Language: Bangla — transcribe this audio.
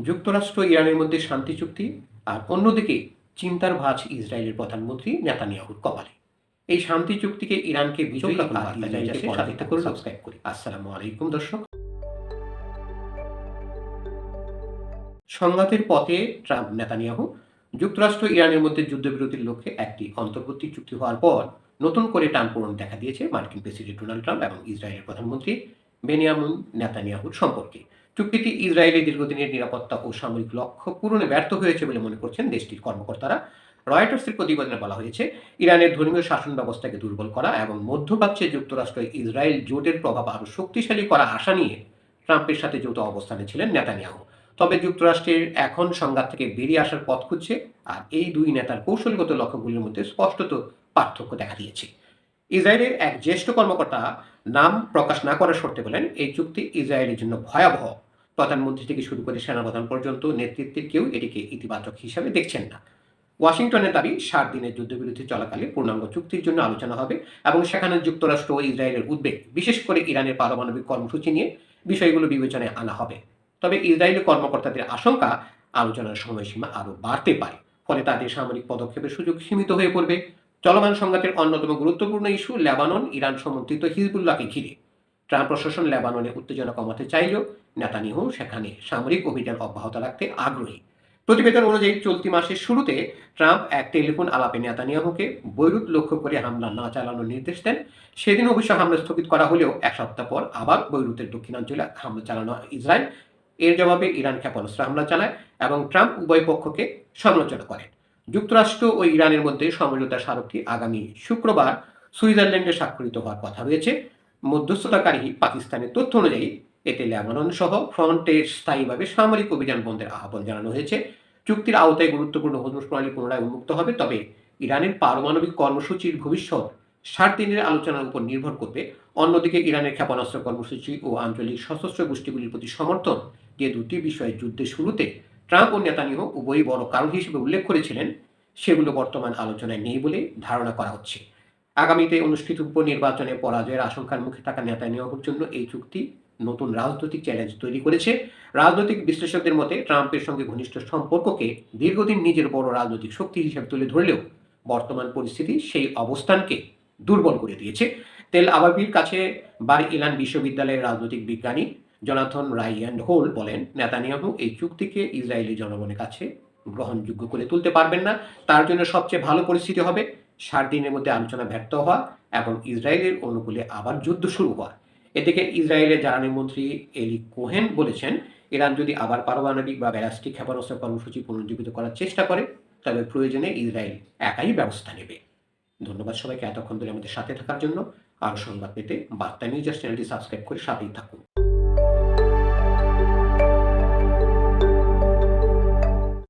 যুক্তরাষ্ট্র ইরানের মধ্যে শান্তি চুক্তি, আর অন্যদিকে চিন্তার ভাঁজ ইসরায়েলের প্রধানমন্ত্রী নেতানিয়াহুর কপালে। এই শান্তি চুক্তিকে ইরানকে বিজয়ী সাথে করে সাবস্ক্রাইব করি। আসসালামু আলাইকুম দর্শক। সংঘাতের পথে ট্রাম্প নেতানিয়াহু। যুক্তরাষ্ট্র ইরানের মধ্যে যুদ্ধবিরতির লক্ষ্যে একটি অন্তর্বর্তী চুক্তি হওয়ার পর নতুন করে টানপোড়েন দেখা দিয়েছে মার্কিন প্রেসিডেন্ট ডোনাল্ড ট্রাম্প এবং ইসরায়েলের প্রধানমন্ত্রী বেনিয়ামিন নেতানিয়াহুর সম্পর্কে। চুক্তিটি ইসরায়েলের দীর্ঘদিনের নিরাপত্তা ও সামরিক লক্ষ্য পূরণে ব্যর্থ হয়েছে বলে মনে করছেন দেশটির কর্মকর্তারা। রয়টার্সের প্রতিবেদনে বলা হয়েছে, ইরানের ধর্মীয় শাসন ব্যবস্থাকে দুর্বল করা এবং মধ্যপ্রাচ্যে যুক্তরাষ্ট্র ইসরায়েল জোটের প্রভাব আরও শক্তিশালী করা আশা নিয়ে ট্রাম্পের সাথে যৌথ অবস্থানে ছিলেন নেতানিয়াহু। তবে যুক্তরাষ্ট্রের এখন সংঘাত থেকে বেরিয়ে আসার পথ খুঁজছে, আর এই দুই নেতার কৌশলগত লক্ষ্যগুলির মধ্যে স্পষ্টত পার্থক্য দেখা দিয়েছে। ইসরায়েলের এক জ্যেষ্ঠ কর্মকর্তা নাম প্রকাশ না করার শর্তে বলেন, এই চুক্তি ইসরায়েলের জন্য ভয়াবহ। প্রধানমন্ত্রী থেকে শুরু করে সেনাপ্রধান পর্যন্ত নেতৃত্বের কেউ এটিকে ইতিবাচক হিসাবে দেখছেন না। ওয়াশিংটনের দাবি, 60 দিনের যুদ্ধবিরতি চলাকালে পূর্ণাঙ্গ চুক্তির জন্য আলোচনা হবে এবং সেখানে যুক্তরাষ্ট্র ও ইসরায়েলের উদ্বেগ, বিশেষ করে ইরানের পারমাণবিক কর্মসূচি নিয়ে বিষয়গুলো বিবেচনায় আনা হবে। তবে ইসরায়েলি কর্মকর্তাদের আশঙ্কা, আলোচনার সময়সীমা আরও বাড়তে পারে, ফলে তাদের সামরিক পদক্ষেপের সুযোগ সীমিত হয়ে পড়বে। চলমান সংঘাতের অন্যতম গুরুত্বপূর্ণ ইস্যু লেবানন ইরান সমর্থিত হিজবুল্লাহকে ঘিরে। ট্রাম্প প্রশাসন লেবাননে উত্তেজনা কমাতে চাইলেও নেতানিয়াহু সেখানে সামরিক অভিযান অব্যাহত রাখতে আগ্রহী। প্রতিবেদন অনুযায়ী চলতি মাসের শুরুতে ট্রাম্প এক টেলিফোন আলাপে নেতানিয়াহুকে বৈরুত লক্ষ্য করে হামলা না চালানোর নির্দেশ দেন। সেদিন অবশ্য হামলা স্থগিত করা হলেও এক সপ্তাহ পর আবার বৈরুতের দক্ষিণাঞ্চলে হামলা চালানো ইসরায়েল। এর জবাবে ইরান ক্ষেপণাস্ত্র হামলা চালায় এবং ট্রাম্প উভয় পক্ষকে সমালোচনা করেন। যুক্তরাষ্ট্র ও ইরানের মধ্যে সমঝোতা স্মারকটি আগামী শুক্রবার সুইজারল্যান্ডে স্বাক্ষরিত হওয়ার কথা রয়েছে। মধ্যস্থতাকারী পাকিস্তানের তথ্য অনুযায়ী এতে লেবানন সহ ফ্রন্টে স্থায়ীভাবে সামরিক অভিযান বন্ধের আহ্বান জানানো হয়েছে। চুক্তির আওতায় গুরুত্বপূর্ণ হরমুজ প্রণালী পুনরায় উন্মুক্ত হবে, তবে ইরানের পারমাণবিক কর্মসূচির ভবিষ্যৎ 60 দিনের আলোচনার উপর নির্ভর করবে। অন্যদিকে ইরানের ক্ষেপণাস্ত্র কর্মসূচি ও আঞ্চলিক সশস্ত্র গোষ্ঠীগুলির প্রতি সমর্থন, যে দুটি বিষয়ে যুদ্ধের শুরুতে ট্রাম্প ও নেতানিয়াহু উভয়ই বড় কারণ হিসেবে উল্লেখ করেছিলেন, সেগুলো বর্তমান আলোচনায় নেই বলে ধারণা করা হচ্ছে। আগামীতে অনুষ্ঠিতব্য নির্বাচনে পরাজয়ের আশঙ্কার মুখে থাকা নেতানিয়াহুর জন্য এই চুক্তি নতুন রাজনৈতিক চ্যালেঞ্জ তৈরি করেছে। রাজনৈতিক বিশ্লেষকদের মতে, ট্রাম্পের সঙ্গে ঘনিষ্ঠ সম্পর্ককে দীর্ঘদিন নিজের বড় রাজনৈতিক শক্তি হিসেবে তুলে ধরলেও বর্তমান পরিস্থিতি সেই অবস্থানকে দুর্বল করে দিয়েছে। তেল আবাবির কাছে বার ইলান বিশ্ববিদ্যালয়ের রাজনৈতিক বিজ্ঞানী জোনাথন রাইয়ান্ড হোল বলেন, নেতানিয়াহু এই চুক্তিকে ইসরায়েলি জনগণের কাছে গ্রহণযোগ্য করে তুলতে পারবেন না। তার জন্য সবচেয়ে ভালো পরিস্থিতি হবে 60 দিনের মধ্যে আলোচনা ব্যর্থ হওয়া এবং ইসরায়েলের অনুকূলে আবার যুদ্ধ শুরু হওয়া। এদিকে ইসরায়েলের জ্বালানি মন্ত্রী এলি কোহেন বলেছেন, ইরান যদি আবার পারমাণবিক বা ব্যালিস্টিক ক্ষেপণাস্ত্র কর্মসূচি পুনরুজ্জীবিত করার চেষ্টা করে, তবে প্রয়োজনে ইসরায়েল একাই ব্যবস্থা নেবে। ধন্যবাদ সবাইকে এতক্ষণ ধরে আমাদের সাথে থাকার জন্য। আরও সংবাদ পেতে বার্তা নিউজ চ্যানেলটি সাবস্ক্রাইব করে সাথেই থাকুন।